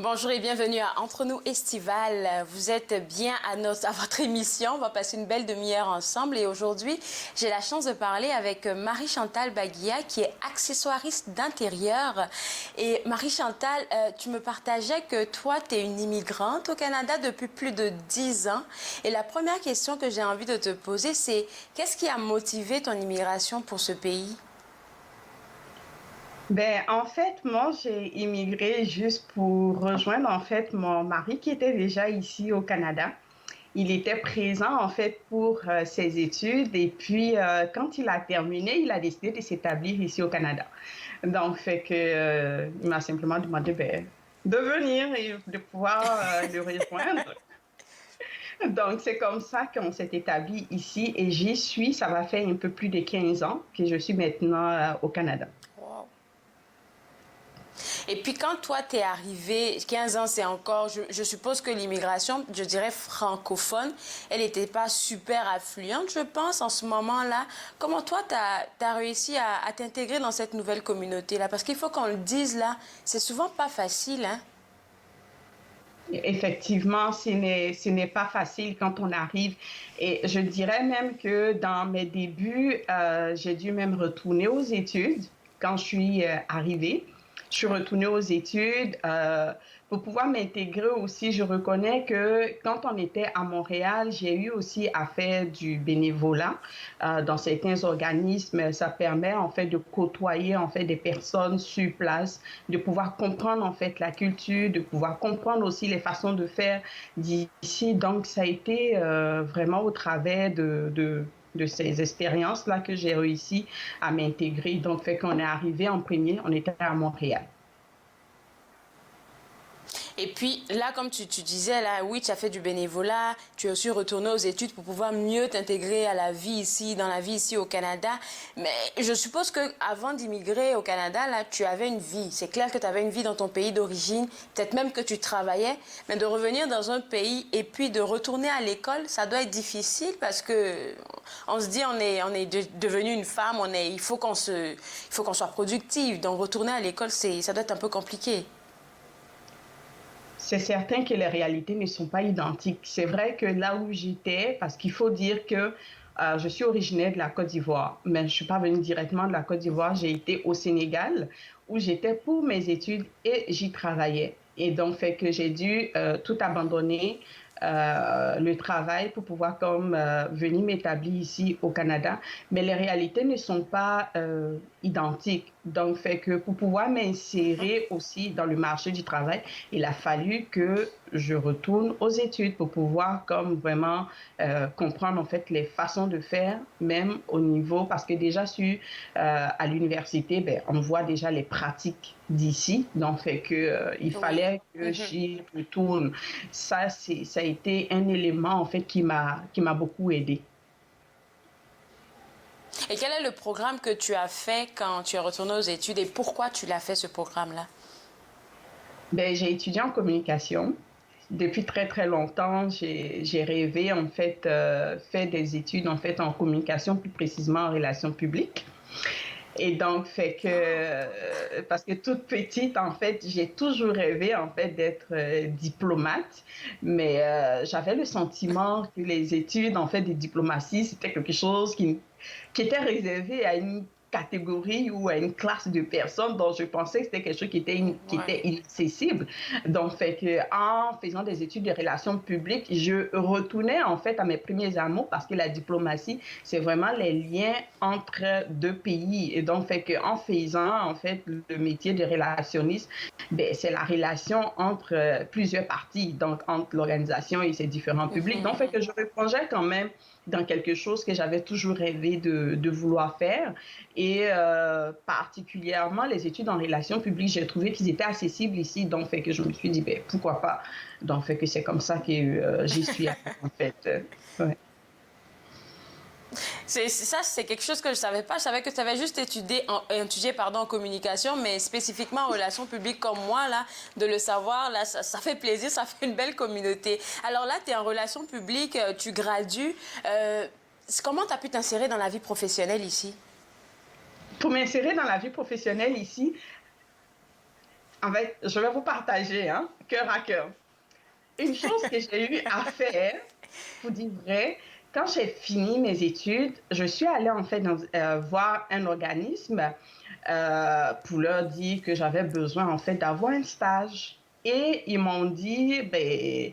Bonjour et bienvenue à Entre nous Estival. Vous êtes bien à votre émission. On va passer une belle demi-heure ensemble. Et aujourd'hui, j'ai la chance de parler avec Marie-Chantal Baguia, qui est accessoiriste d'intérieur. Et Marie-Chantal, tu me partageais que toi, tu es une immigrante au Canada depuis plus de 10 ans. Et la première question que j'ai envie de te poser, c'est qu'est-ce qui a motivé ton immigration pour ce pays? En fait, moi, j'ai immigré juste pour rejoindre, en fait, mon mari qui était déjà ici au Canada. Il était présent, en fait, pour ses études et puis, quand il a terminé, il a décidé de s'établir ici au Canada. Donc, il m'a simplement demandé, de venir et de pouvoir le rejoindre. Donc, c'est comme ça qu'on s'est établi ici et j'y suis. Ça va faire un peu plus de 15 ans que je suis maintenant au Canada. Wow. Et puis quand toi t'es arrivé, 15 ans c'est encore, je suppose que l'immigration, je dirais francophone, elle n'était pas super affluente, je pense, en ce moment-là. Comment toi t'as réussi à t'intégrer dans cette nouvelle communauté-là? Parce qu'il faut qu'on le dise là, c'est souvent pas facile, hein? Effectivement, ce n'est pas facile quand on arrive. Et je dirais même que dans mes débuts, j'ai dû même retourner aux études quand je suis arrivée. Je suis retournée aux études pour pouvoir m'intégrer aussi. Je reconnais que quand on était à Montréal, j'ai eu aussi à faire du bénévolat dans certains organismes. Ça permet en fait de côtoyer en fait des personnes sur place, de pouvoir comprendre en fait la culture, de pouvoir comprendre aussi les façons de faire d'ici. Donc ça a été vraiment au travers de ces expériences-là que j'ai réussi à m'intégrer. Donc, fait qu'on est arrivé en premier, on était à Montréal. Et puis là, comme tu disais, là, oui, tu as fait du bénévolat, tu es aussi retourné aux études pour pouvoir mieux t'intégrer à la vie ici, dans la vie ici au Canada. Mais je suppose que avant d'immigrer au Canada, là, tu avais une vie. C'est clair que tu avais une vie dans ton pays d'origine, peut-être même que tu travaillais, mais de revenir dans un pays et puis de retourner à l'école, ça doit être difficile parce que on se dit devenu une femme, il faut qu'on soit productive. Donc retourner à l'école, ça doit être un peu compliqué. C'est certain que les réalités ne sont pas identiques. C'est vrai que là où j'étais, parce qu'il faut dire que je suis originaire de la Côte d'Ivoire, mais je ne suis pas venue directement de la Côte d'Ivoire. J'ai été au Sénégal où j'étais pour mes études et j'y travaillais. Et donc, fait que j'ai dû tout abandonner, le travail pour pouvoir comme venir m'établir ici au Canada. Mais les réalités ne sont pas identiques. Donc, fait que pour pouvoir m'insérer aussi dans le marché du travail, il a fallu que je retourne aux études pour pouvoir comme vraiment comprendre en fait les façons de faire, même au niveau, parce que déjà à l'université, on voit déjà les pratiques d'ici, donc fait que il Oui. fallait que j'y retourne. Ça a été un élément en fait qui m'a beaucoup aidé. Et quel est le programme que tu as fait quand tu es retourné aux études et pourquoi tu l'as fait ce programme-là? J'ai étudié en communication. Depuis très très longtemps, j'ai rêvé en fait faire des études en fait en communication, plus précisément en relations publiques. Et donc, parce que toute petite, en fait, j'ai toujours rêvé, en fait, d'être diplomate, mais j'avais le sentiment que les études, en fait, de diplomatie, c'était quelque chose qui était réservé à une catégorie ou à une classe de personnes dont je pensais que c'était quelque chose qui Ouais. était inaccessible. Donc, fait que en faisant des études de relations publiques, je retournais en fait à mes premiers amours parce que la diplomatie, c'est vraiment les liens entre deux pays. Et donc, fait que en faisant en fait le métier de relationniste, c'est la relation entre plusieurs parties, donc entre l'organisation et ses différents publics. Donc, fait que je me plongeais quand même dans quelque chose que j'avais toujours rêvé de vouloir faire. Et particulièrement les études en relations publiques, j'ai trouvé qu'ils étaient accessibles ici, donc fait que je me suis dit, pourquoi pas. Donc fait que c'est comme ça que j'y suis allée, en fait. Ouais. Ça, c'est quelque chose que je savais pas. Je savais que tu avais juste étudié pardon, en communication, mais spécifiquement en relations publiques comme moi, là, de le savoir, là, ça fait plaisir, ça fait une belle communauté. Alors là, tu es en relations publiques, tu gradues. Comment tu as pu t'insérer dans la vie professionnelle ici? Pour m'insérer dans la vie professionnelle ici, En fait, je vais vous partager, hein, cœur à cœur. Une chose que j'ai eu à faire, pour dire vrai, quand j'ai fini mes études, je suis allée en fait voir un organisme pour leur dire que j'avais besoin en fait d'avoir un stage. Et ils m'ont dit, ben,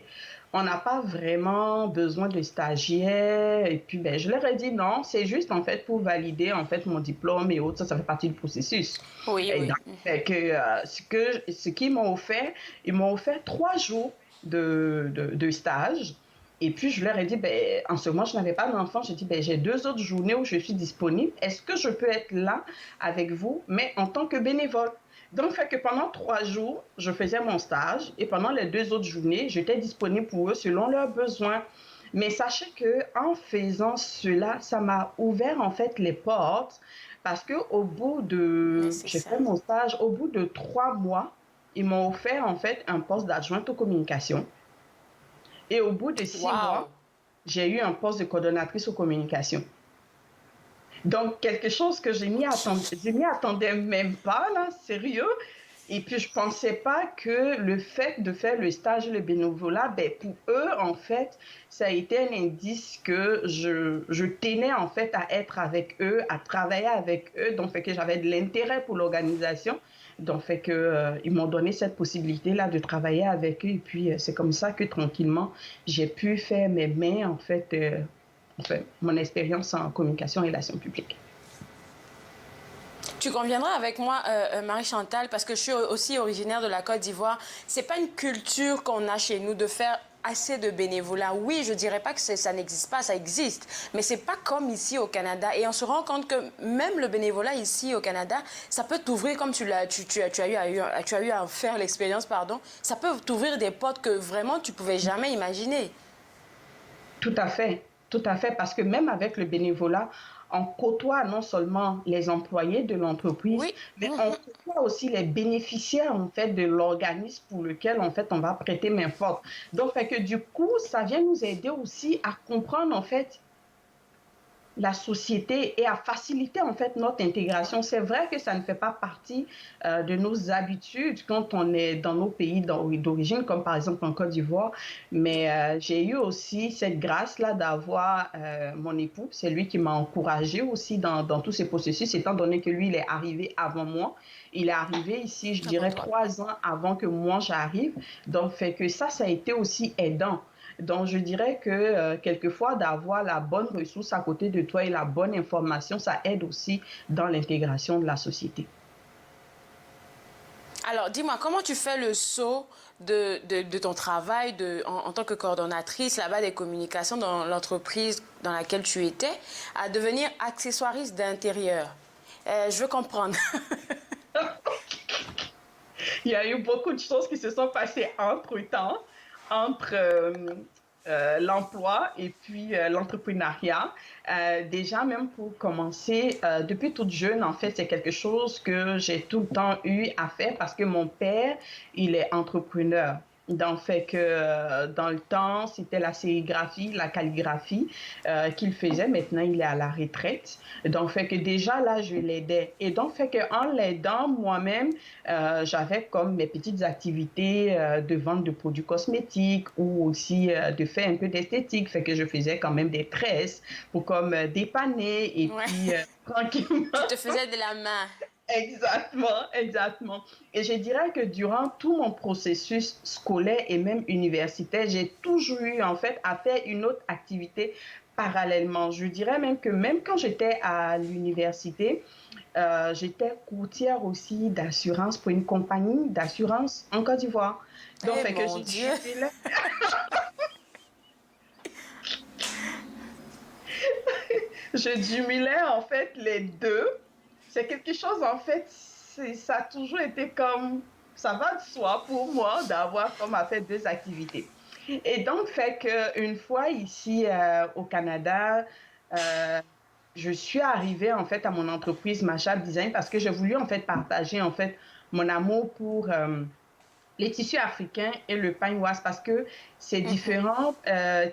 on n'a pas vraiment besoin de stagiaires. Et puis, ben, je leur ai dit non, c'est juste en fait pour valider en fait mon diplôme et autres. Ça fait partie du processus. Oui, Et oui. donc, fait ce qu'ils m'ont offert, ils m'ont offert 3 jours de stage. Et puis, je leur ai dit, ben, en ce moment, je n'avais pas d'enfant. J'ai dit, ben, j'ai 2 autres journées où je suis disponible. Est-ce que je peux être là avec vous, mais en tant que bénévole? Donc, fait que pendant 3 jours, je faisais mon stage et pendant les 2 autres journées, j'étais disponible pour eux selon leurs besoins. Mais sachez que en faisant cela, ça m'a ouvert en fait les portes parce que au bout Mais de, c'est j'ai ça. fait mon stage, au bout de 3 mois, ils m'ont offert en fait un poste d'adjointe aux communications. Et au bout de six Waouh. mois, j'ai eu un poste de coordonnatrice aux communications. Donc, quelque chose que je m'y attendais même pas, là, sérieux. Et puis, je pensais pas que le fait de faire le stage et le bénévolat, ben, pour eux, en fait, ça a été un indice que je tenais, en fait, à être avec eux, à travailler avec eux. Donc, fait que j'avais de l'intérêt pour l'organisation. Donc, fait que, ils m'ont donné cette possibilité-là de travailler avec eux. Et puis, c'est comme ça que, tranquillement, j'ai pu faire mes mains, en fait, mon expérience en communication et relations publiques. Tu conviendras avec moi, Marie-Chantal, parce que je suis aussi originaire de la Côte d'Ivoire. C'est pas une culture qu'on a chez nous de faire assez de bénévolat. Oui, je dirais pas que ça n'existe pas, ça existe, mais c'est pas comme ici au Canada. Et on se rend compte que même le bénévolat ici au Canada, ça peut t'ouvrir comme tu as eu à faire l'expérience, pardon. Ça peut t'ouvrir des portes que vraiment tu pouvais jamais imaginer. Tout à fait, parce que même avec le bénévolat, on côtoie non seulement les employés de l'entreprise, Oui. mais on côtoie aussi les bénéficiaires en fait de l'organisme pour lequel en fait on va prêter main forte. Donc, fait que du coup, ça vient nous aider aussi à comprendre en fait la société et à faciliter en fait notre intégration. C'est vrai que ça ne fait pas partie de nos habitudes quand on est dans nos pays d'origine, comme par exemple en Côte d'Ivoire, mais j'ai eu aussi cette grâce-là d'avoir mon époux. C'est lui qui m'a encouragée aussi dans tous ces processus, étant donné que lui, il est arrivé avant moi. Il est arrivé ici, je Avant dirais, toi. 3 ans avant que moi j'arrive. Donc, fait que ça a été aussi aidant. Donc, je dirais que quelquefois, d'avoir la bonne ressource à côté de toi et la bonne information, ça aide aussi dans l'intégration de la société. Alors, dis-moi, comment tu fais le saut de ton travail en tant que coordonnatrice là-bas des communications dans l'entreprise dans laquelle tu étais à devenir accessoiriste d'intérieur? Je veux comprendre. Il y a eu beaucoup de choses qui se sont passées entre-temps, entre l'emploi et puis l'entrepreneuriat. Déjà, même pour commencer, depuis toute jeune, en fait, c'est quelque chose que j'ai tout le temps eu à faire parce que mon père, il est entrepreneur. Donc, fait que dans le temps, c'était la sérigraphie, la calligraphie qu'il faisait. Maintenant, il est à la retraite. Donc, fait que déjà là, je l'aidais. Et donc, fait que en l'aidant moi-même, j'avais comme mes petites activités de vente de produits cosmétiques ou aussi de faire un peu d'esthétique. Fait que je faisais quand même des tresses pour comme dépanner et Ouais. puis tranquillement. Tu te faisais de la main. Exactement, exactement. Et je dirais que durant tout mon processus scolaire et même universitaire, j'ai toujours eu en fait à faire une autre activité parallèlement. Je dirais même que même quand j'étais à l'université, j'étais courtière aussi d'assurance pour une compagnie d'assurance en Côte d'Ivoire. Donc, Eh fait que mon Dieu. je jumelais en fait les deux. C'est quelque chose en fait, ça a toujours été comme, ça va de soi pour moi d'avoir comme à faire 2 activités. Et donc, fait que une fois ici au Canada, euh, je suis arrivée en fait à mon entreprise Machab Design parce que j'ai voulu en fait partager en fait mon amour pour les tissus africains et le pagne wax parce que ces différents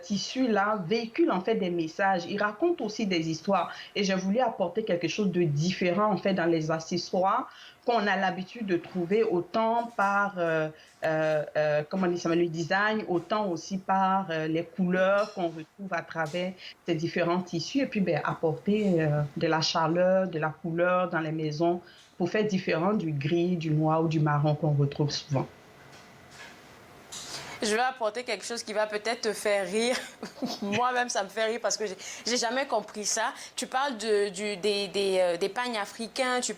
tissus-là véhiculent en fait des messages. Ils racontent aussi des histoires. Et j'ai voulu apporter quelque chose de différent en fait dans les accessoires qu'on a l'habitude de trouver autant par comment on dit ça, le design, autant aussi par les couleurs qu'on retrouve à travers ces différents tissus. Et puis ben, apporter de la chaleur, de la couleur dans les maisons pour faire différent du gris, du noir ou du marron qu'on retrouve souvent. Je vais apporter quelque chose qui va peut-être te faire rire. Moi-même, ça me fait rire parce que j'ai jamais compris ça. Tu parles des pagnes africains, tu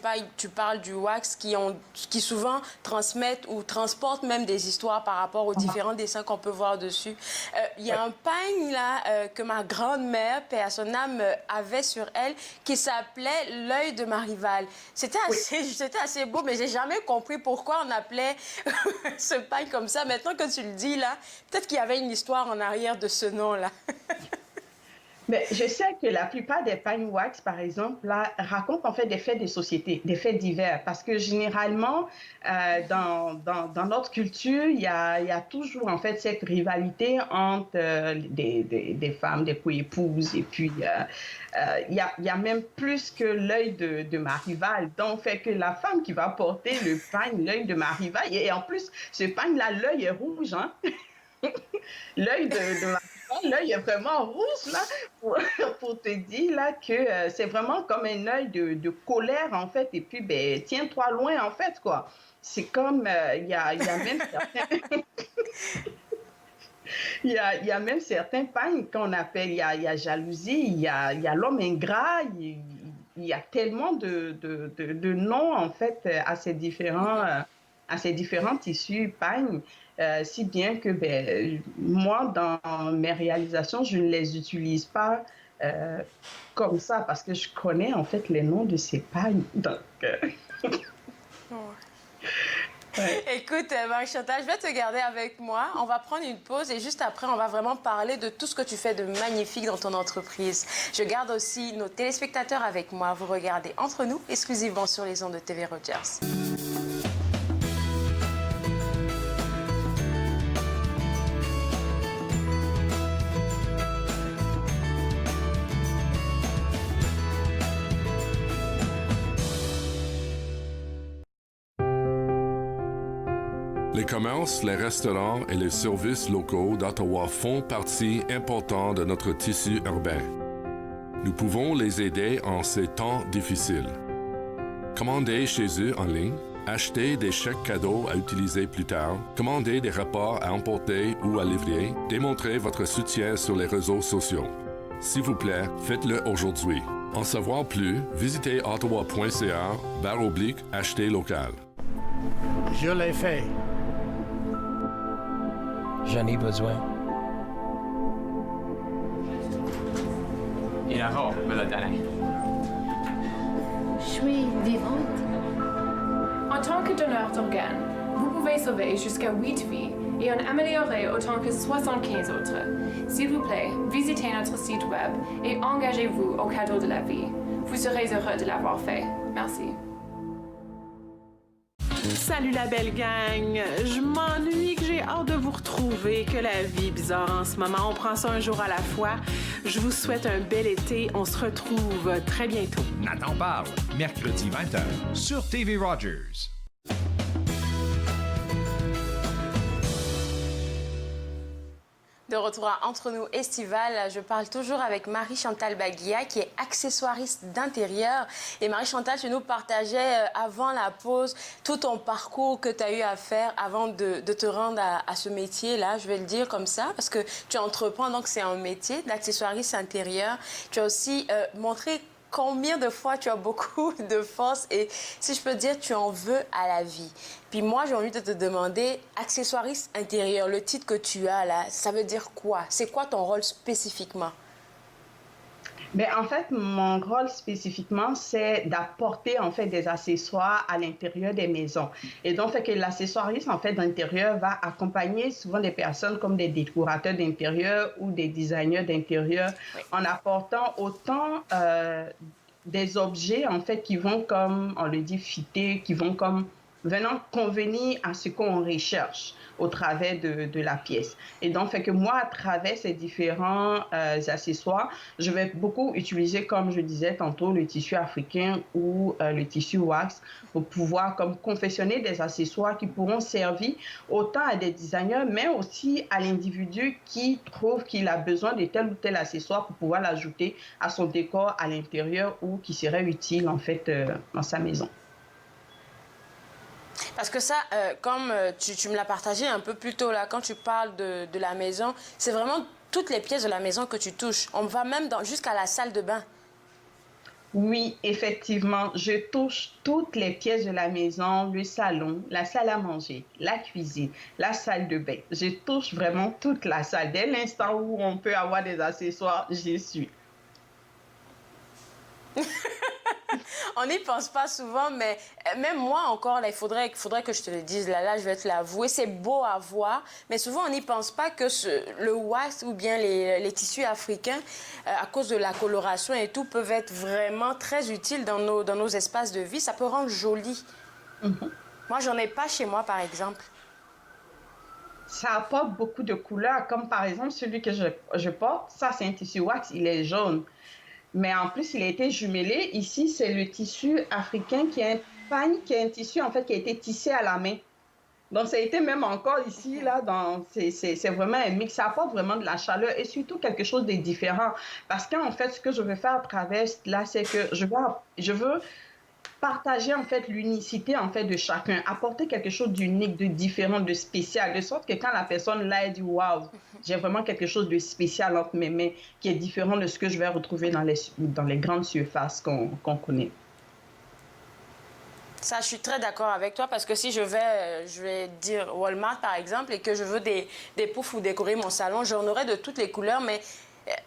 parles du wax qui souvent transmettent ou transportent même des histoires par rapport aux différents dessins qu'on peut voir dessus. Il y a un pagne là que ma grand-mère, paix à son âme, avait sur elle qui s'appelait l'œil de ma rivale. C'était assez beau, mais j'ai jamais compris pourquoi on appelait ce pagne comme ça. Maintenant que tu le dis, là, peut-être qu'il y avait une histoire en arrière de ce nom-là. Mais je sais que la plupart des pagnes wax, par exemple, là, racontent en fait des faits de société, des faits divers. Parce que généralement, dans notre culture, il y a toujours en fait cette rivalité entre des femmes, des coépouses. Et puis, il y a même plus que l'œil de ma rivale. Donc, fait que la femme qui va porter le pagne, l'œil de ma rivale, et en plus, ce pagne-là, l'œil est rouge, hein? L'œil de ma l'œil est vraiment rouge, là, pour te dire là, que c'est vraiment comme un œil de colère, en fait. Et puis, ben, tiens-toi loin, en fait, quoi. C'est comme, il y a même certains... il y a même certains pagnes qu'on appelle, il y a jalousie, il y a l'homme ingrat, il y a tellement de noms, en fait, à ces différents tissus pagnes. Si bien que ben, moi, dans mes réalisations, je ne les utilise pas comme ça parce que je connais en fait les noms de ces pagnes. Donc, ouais. Écoute, Marie-Chantal, je vais te garder avec moi. On va prendre une pause et juste après, on va vraiment parler de tout ce que tu fais de magnifique dans ton entreprise. Je garde aussi nos téléspectateurs avec moi. Vous regardez Entre nous, exclusivement sur les ondes de TV Rogers. Les commerces, les restaurants et les services locaux d'Ottawa font partie importante de notre tissu urbain. Nous pouvons les aider en ces temps difficiles. Commandez chez eux en ligne, acheter des chèques cadeaux à utiliser plus tard, commander des repas à emporter ou à livrer, démontrez votre soutien sur les réseaux sociaux. S'il vous plaît, faites-le aujourd'hui. En savoir plus, visitez ottawa.ca/acheter local. Je l'ai fait. J'en ai besoin. Inaho, me l'a donné. Je suis vivante. En tant que donneur d'organes, vous pouvez sauver jusqu'à 8 vies et en améliorer autant que 75 autres. S'il vous plaît, visitez notre site web et engagez-vous au cadeau de la vie. Vous serez heureux de l'avoir fait. Merci. Salut la belle gang! Je m'ennuie, que j'ai hâte de vous retrouver, que la vie est bizarre en ce moment. On prend ça un jour à la fois. Je vous souhaite un bel été. On se retrouve très bientôt. Nathan parle, mercredi 20h sur TV Rogers. De retour à Entre nous estival, je parle toujours avec Marie-Chantal Baguia qui est accessoiriste d'intérieur. Et Marie-Chantal, tu nous partageais avant la pause tout ton parcours que tu as eu à faire avant de te rendre à ce métier-là, je vais le dire comme ça, parce que tu entreprends, donc c'est un métier d'accessoiriste intérieur. Tu as aussi montré combien de fois tu as beaucoup de force et, si je peux dire, tu en veux à la vie. Puis moi, j'ai envie de te demander, accessoiriste intérieur, le titre que tu as là, ça veut dire quoi? C'est quoi ton rôle spécifiquement? Mais en fait, mon rôle spécifiquement, c'est d'apporter en fait des accessoires à l'intérieur des maisons. Et donc, fait que l'accessoiriste en fait d'intérieur va accompagner souvent des personnes comme des décorateurs d'intérieur ou des designers d'intérieur, oui, en apportant autant des objets en fait qui vont comme, on le dit, fitter, qui vont comme venant convenir à ce qu'on recherche au travers de la pièce. Et donc, fait que moi, à travers ces différents accessoires, je vais beaucoup utiliser, comme je disais tantôt, le tissu africain ou le tissu wax pour pouvoir comme confectionner des accessoires qui pourront servir autant à des designers, mais aussi à l'individu qui trouve qu'il a besoin de tel ou tel accessoire pour pouvoir l'ajouter à son décor à l'intérieur ou qui serait utile en fait dans sa maison. Parce que ça, comme tu me l'as partagé un peu plus tôt, là, quand tu parles de la maison, c'est vraiment toutes les pièces de la maison que tu touches. On va même jusqu'à la salle de bain. Oui, effectivement, je touche toutes les pièces de la maison, le salon, la salle à manger, la cuisine, la salle de bain. Je touche vraiment toute la salle. Dès l'instant où on peut avoir des accessoires, j'y suis. On n'y pense pas souvent, mais même moi encore, là, il faudrait que je te le dise. Là, je vais te l'avouer, c'est beau à voir, mais souvent on n'y pense pas que le wax ou bien les tissus africains, à cause de la coloration et tout, peuvent être vraiment très utiles dans nos espaces de vie. Ça peut rendre joli. Moi, j'en ai pas chez moi, par exemple. Ça apporte beaucoup de couleurs, comme par exemple celui que je porte. Ça, c'est un tissu wax, il est jaune. Mais en plus, il a été jumelé. Ici, c'est le tissu africain qui est un pagne, qui est un tissu en fait qui a été tissé à la main. Donc, ça a été même encore ici, là, c'est vraiment un mix. Ça apporte vraiment de la chaleur et surtout quelque chose de différent. Parce qu'en fait, ce que je veux faire à travers là, c'est que je veux partager en fait l'unicité en fait de chacun, apporter quelque chose d'unique, de différent, de spécial, de sorte que quand la personne là elle dit waouh, j'ai vraiment quelque chose de spécial entre mes mains qui est différent de ce que je vais retrouver dans les grandes surfaces qu'on connaît. Ça, je suis très d'accord avec toi parce que si je vais dire Walmart par exemple et que je veux des poufs ou décorer mon salon, j'en aurai de toutes les couleurs, mais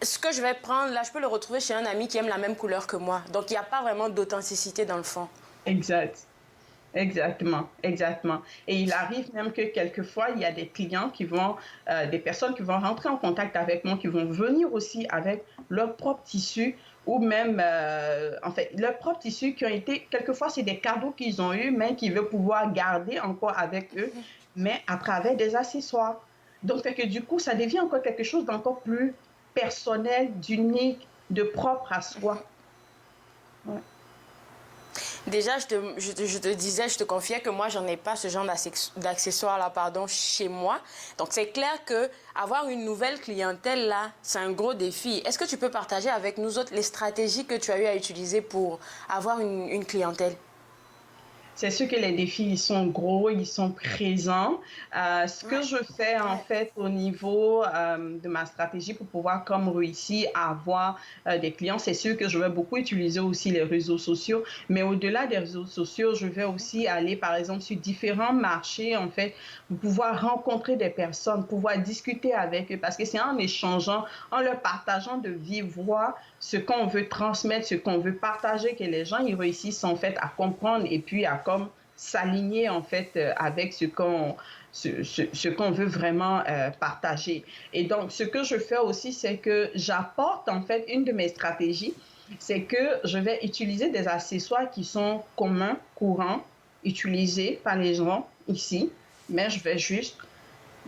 ce que je vais prendre, là, je peux le retrouver chez un ami qui aime la même couleur que moi. Donc, il n'y a pas vraiment d'authenticité dans le fond. Exact. Exactement, exactement. Et il arrive même que quelquefois, il y a des clients des personnes qui vont rentrer en contact avec moi, qui vont venir aussi avec leur propre tissu ou même, en fait, leurs propres tissus qui ont été, quelquefois, c'est des cadeaux qu'ils ont eus, mais qu'ils veulent pouvoir garder encore avec eux, mais à travers des accessoires. Donc, fait que du coup, ça devient encore quelque chose d'encore plus personnel, d'unique, de propre à soi. Ouais. Déjà, je te disais, je te confiais que moi, j'en ai pas ce genre d'accessoires-là, chez moi. Donc, c'est clair que avoir une nouvelle clientèle, là, c'est un gros défi. Est-ce que tu peux partager avec nous autres les stratégies que tu as eu à utiliser pour avoir une clientèle? C'est sûr que les défis, ils sont gros, ils sont présents. Ce que je fais, en fait, au niveau de ma stratégie pour pouvoir comme réussir à avoir des clients, c'est sûr que je vais beaucoup utiliser aussi les réseaux sociaux. Mais au-delà des réseaux sociaux, je vais aussi aller, par exemple, sur différents marchés, en fait, pour pouvoir rencontrer des personnes, pouvoir discuter avec eux. Parce que c'est en échangeant, en leur partageant de vive voix ce qu'on veut transmettre, ce qu'on veut partager, que les gens ils réussissent en fait à comprendre et puis à comme s'aligner en fait avec ce qu'on veut vraiment partager. Et donc, ce que je fais aussi, c'est que j'apporte en fait une de mes stratégies, c'est que je vais utiliser des accessoires qui sont communs, courants, utilisés par les gens ici, mais je vais juste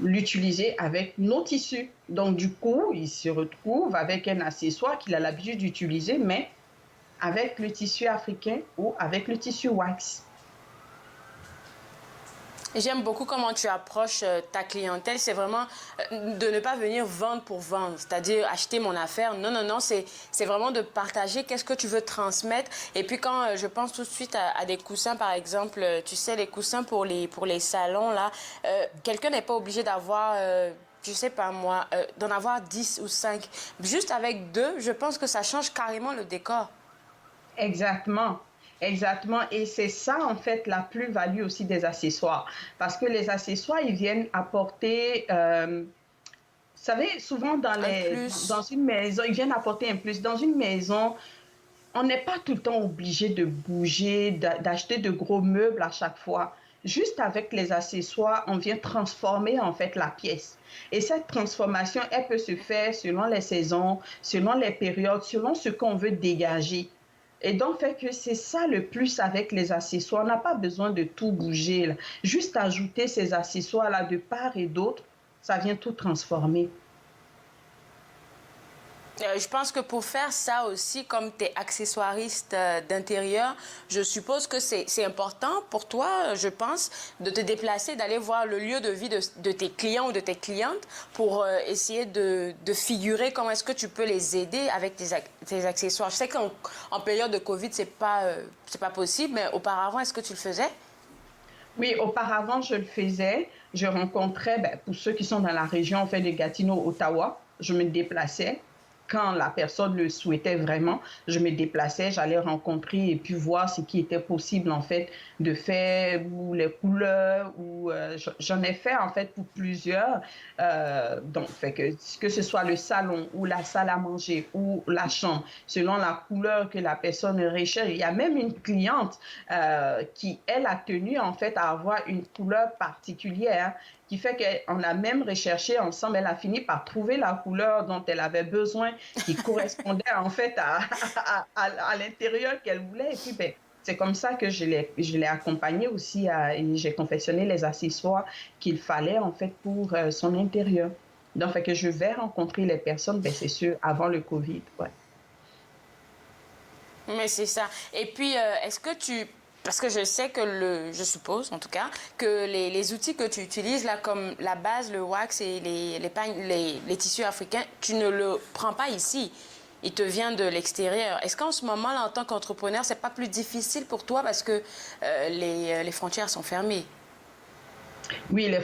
l'utiliser avec nos tissus. Donc, du coup, il se retrouve avec un accessoire qu'il a l'habitude d'utiliser, mais avec le tissu africain ou avec le tissu wax. J'aime beaucoup comment tu approches ta clientèle. C'est vraiment de ne pas venir vendre pour vendre, c'est-à-dire acheter mon affaire. Non, non, non, c'est vraiment de partager qu'est-ce que tu veux transmettre. Et puis quand je pense tout de suite à des coussins, par exemple, tu sais, les coussins pour les salons, là, quelqu'un n'est pas obligé d'avoir... je sais pas moi, d'en avoir 10 ou 5. Juste avec 2, je pense que ça change carrément le décor. Exactement. Exactement. Et c'est ça, en fait, la plus-value aussi des accessoires. Parce que les accessoires, ils viennent apporter... vous savez, souvent dans une maison, ils viennent apporter un plus. Dans une maison, on n'est pas tout le temps obligé de bouger, d'acheter de gros meubles à chaque fois. Juste avec les accessoires, on vient transformer en fait la pièce. Et cette transformation, elle peut se faire selon les saisons, selon les périodes, selon ce qu'on veut dégager. Et donc, fait que c'est ça le plus avec les accessoires. On n'a pas besoin de tout bouger, là. Juste ajouter ces accessoires-là de part et d'autre, ça vient tout transformer. Je pense que pour faire ça aussi, comme tu es accessoiriste d'intérieur, je suppose que c'est important pour toi, je pense, de te déplacer, d'aller voir le lieu de vie de tes clients ou de tes clientes pour essayer de figurer comment est-ce que tu peux les aider avec tes accessoires. Je sais qu'en période de COVID, c'est pas possible, mais auparavant, est-ce que tu le faisais? Oui, auparavant, je le faisais. Je rencontrais, pour ceux qui sont dans la région, en fait, de Gatineau, Ottawa, je me déplaçais. Quand la personne le souhaitait vraiment, je me déplaçais, j'allais rencontrer et puis voir ce qui était possible en fait de faire, ou les couleurs, ou j'en ai fait en fait pour plusieurs. Donc, fait que ce soit le salon ou la salle à manger ou la chambre, selon la couleur que la personne recherche. Il y a même une cliente qui, elle, a tenu en fait à avoir une couleur particulière, qui fait qu'on a même recherché ensemble. Elle a fini par trouver la couleur dont elle avait besoin, qui correspondait en fait à l'intérieur qu'elle voulait. Et puis, c'est comme ça que je l'ai accompagnée aussi et j'ai confectionné les accessoires qu'il fallait en fait pour son intérieur. Donc, fait que je vais rencontrer les personnes, c'est sûr, avant le COVID. Ouais. Mais c'est ça. Et puis, est-ce que parce que je sais que je suppose en tout cas, que les outils que tu utilises là, comme la base, le wax et les tissus africains, tu ne le prends pas ici. Il te vient de l'extérieur. Est-ce qu'en ce moment, là, en tant qu'entrepreneur, c'est pas plus difficile pour toi parce que les frontières sont fermées? Oui, les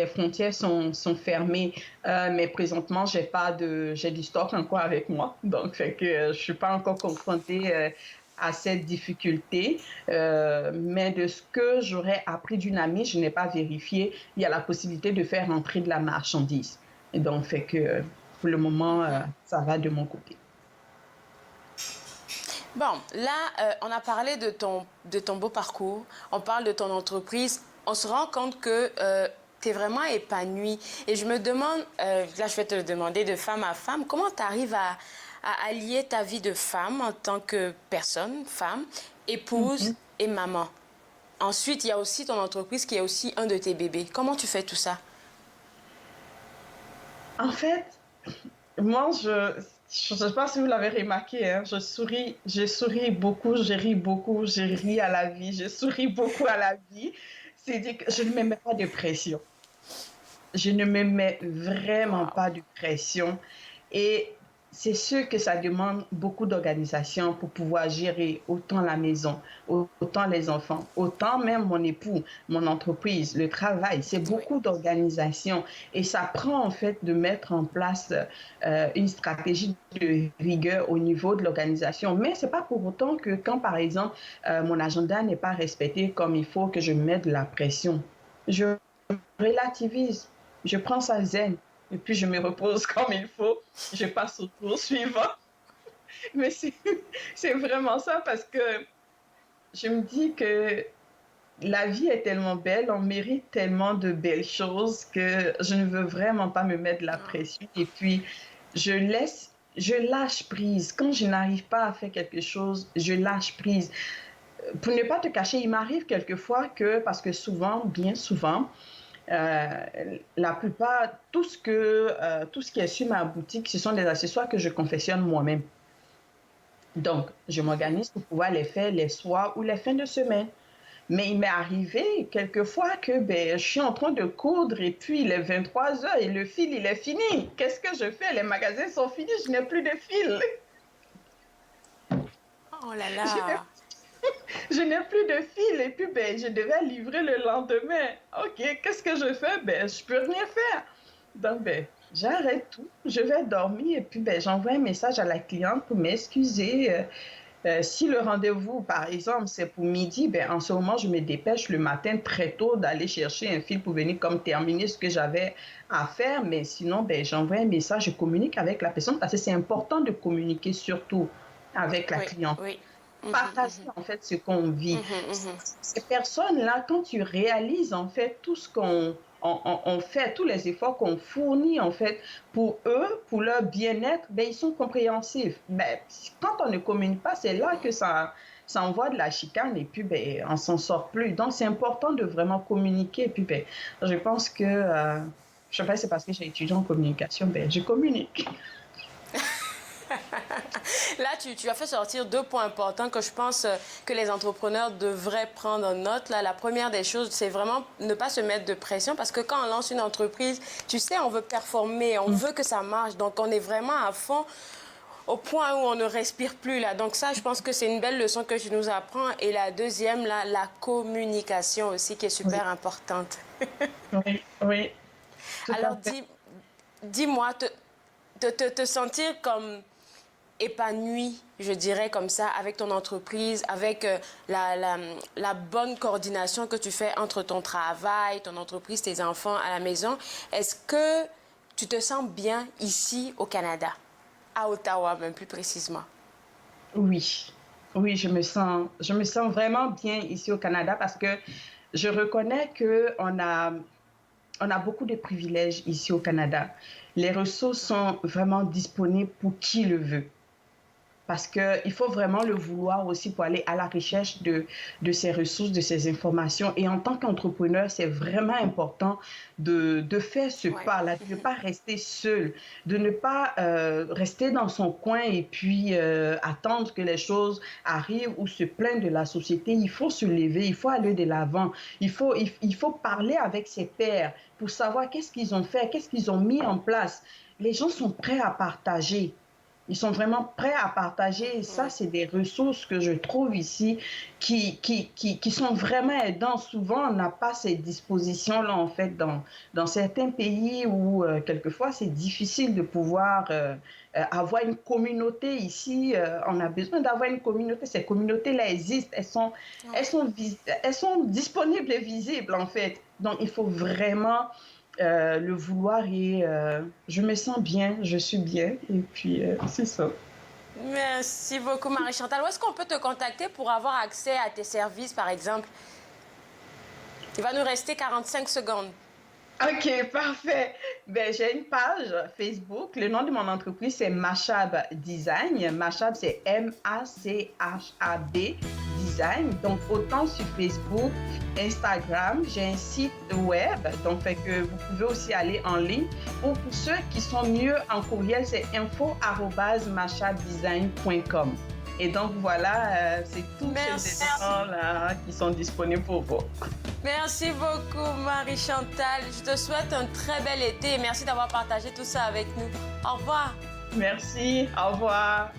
frontières sont fermées, mais présentement, j'ai du stock encore avec moi, donc fait que je suis pas encore confrontée à cette difficulté, mais de ce que j'aurais appris d'une amie, je n'ai pas vérifié, il y a la possibilité de faire entrer de la marchandise. Et donc, fait que pour le moment, ça va de mon côté. Bon, là, on a parlé de ton beau parcours, on parle de ton entreprise, on se rend compte que tu es vraiment épanouie. Et je me demande, là je vais te le demander de femme à femme, comment tu arrives à allier ta vie de femme en tant que personne, femme, épouse et maman. Ensuite, il y a aussi ton entreprise qui est aussi un de tes bébés. Comment tu fais tout ça? En fait, moi, je ne sais pas si vous l'avez remarqué, hein, je souris beaucoup, je ris à la vie, je souris beaucoup à la vie. C'est-à-dire que je ne me mets pas de pression. Je ne me mets vraiment pas de pression. Et c'est sûr que ça demande beaucoup d'organisation pour pouvoir gérer autant la maison, autant les enfants, autant même mon époux, mon entreprise, le travail. C'est beaucoup d'organisation et ça prend en fait de mettre en place une stratégie de rigueur au niveau de l'organisation. Mais ce n'est pas pour autant que quand, par exemple, mon agenda n'est pas respecté comme il faut, que je me mette de la pression. Je relativise, je prends ça zen. Et puis, je me repose comme il faut. Je passe au tour suivant. Mais c'est vraiment ça parce que je me dis que la vie est tellement belle, on mérite tellement de belles choses que je ne veux vraiment pas me mettre de la pression. Et puis, je lâche prise. Quand je n'arrive pas à faire quelque chose, je lâche prise. Pour ne pas te cacher, il m'arrive quelquefois que, parce que souvent, bien souvent, la plupart, tout ce qui est sur ma boutique, ce sont des accessoires que je confectionne moi-même. Donc, je m'organise pour pouvoir les faire les soirs ou les fins de semaine. Mais il m'est arrivé quelquefois que je suis en train de coudre et puis il est 23 heures et le fil, il est fini. Qu'est-ce que je fais? Les magasins sont finis, je n'ai plus de fil. Oh là là! Je n'ai plus de fil et puis je devais livrer le lendemain. OK, qu'est-ce que je fais? Je peux rien faire. Donc, j'arrête tout, je vais dormir et puis j'envoie un message à la cliente pour m'excuser. Si le rendez-vous, par exemple, c'est pour midi, en ce moment, je me dépêche le matin très tôt d'aller chercher un fil pour venir comme terminer ce que j'avais à faire. Mais sinon, j'envoie un message, je communique avec la personne parce que c'est important de communiquer surtout avec la cliente. Oui. partager en fait ce qu'on vit. Ces personnes-là, quand tu réalises en fait tout ce qu'on fait, tous les efforts qu'on fournit en fait pour eux, pour leur bien-être, ben, ils sont compréhensifs. Ben, quand on ne communique pas, c'est là que ça envoie de la chicane et puis ben, on s'en sort plus. Donc c'est important de vraiment communiquer. Et puis ben, je pense que, je sais pas, c'est parce que j'ai étudié en communication, ben, je communique. Là, tu as fait sortir 2 points importants que je pense que les entrepreneurs devraient prendre en note. Là, la première des choses, c'est vraiment ne pas se mettre de pression parce que quand on lance une entreprise, tu sais, on veut performer, on veut que ça marche. Donc, on est vraiment à fond au point où on ne respire plus. Là. Donc, ça, je pense que c'est une belle leçon que tu nous apprends. Et la deuxième, là, la communication aussi, qui est super importante. Oui. Alors, dis-moi, te sentir comme épanoui, je dirais comme ça, avec ton entreprise, avec la bonne coordination que tu fais entre ton travail, ton entreprise, tes enfants à la maison. Est-ce que tu te sens bien ici au Canada, à Ottawa même plus précisément? Oui, je me sens vraiment bien ici au Canada parce que je reconnais qu'on a beaucoup de privilèges ici au Canada. Les ressources sont vraiment disponibles pour qui le veut. Parce qu'il faut vraiment le vouloir aussi pour aller à la recherche de ces ressources, de ces informations. Et en tant qu'entrepreneur, c'est vraiment important de faire ce pas-là, de ne pas rester seul, de ne pas rester dans son coin et puis attendre que les choses arrivent ou se plaindre de la société. Il faut se lever, il faut aller de l'avant. Il faut parler avec ses pairs pour savoir qu'est-ce qu'ils ont fait, qu'est-ce qu'ils ont mis en place. Les gens sont prêts à partager. Ils sont vraiment prêts à partager. Et ça, c'est des ressources que je trouve ici qui sont vraiment aidantes. Souvent, on n'a pas ces dispositions-là, en fait, dans certains pays où, quelquefois, c'est difficile de pouvoir avoir une communauté ici. On a besoin d'avoir une communauté. Ces communautés-là existent. Elles sont disponibles et visibles, en fait. Donc, il faut vraiment le vouloir et je me sens bien, je suis bien et puis c'est ça. Merci beaucoup Marie-Chantal. Où est-ce qu'on peut te contacter pour avoir accès à tes services par exemple? Il va nous rester 45 secondes. OK, parfait. Ben, j'ai une page Facebook. Le nom de mon entreprise, c'est Mashab Design. Mashab, c'est M-A-C-H-A-B Design. Donc, autant sur Facebook, Instagram, j'ai un site web. Donc, fait que vous pouvez aussi aller en ligne. Ou pour ceux qui sont mieux en courriel, c'est info@mashabdesign.com. Et donc, voilà, c'est tous ces éléments-là qui sont disponibles pour vous. Merci beaucoup, Marie-Chantal. Je te souhaite un très bel été et merci d'avoir partagé tout ça avec nous. Au revoir. Merci. Au revoir.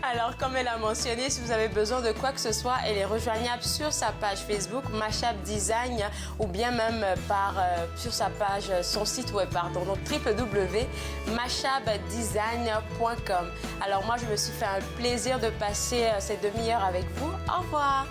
Alors, comme elle a mentionné, si vous avez besoin de quoi que ce soit, elle est rejoignable sur sa page Facebook, Mashab Design, ou bien même sur sa page, son site web, pardon, donc www.mashabdesign.com. Alors, moi, je me suis fait un plaisir de passer cette demi-heure avec vous. Au revoir.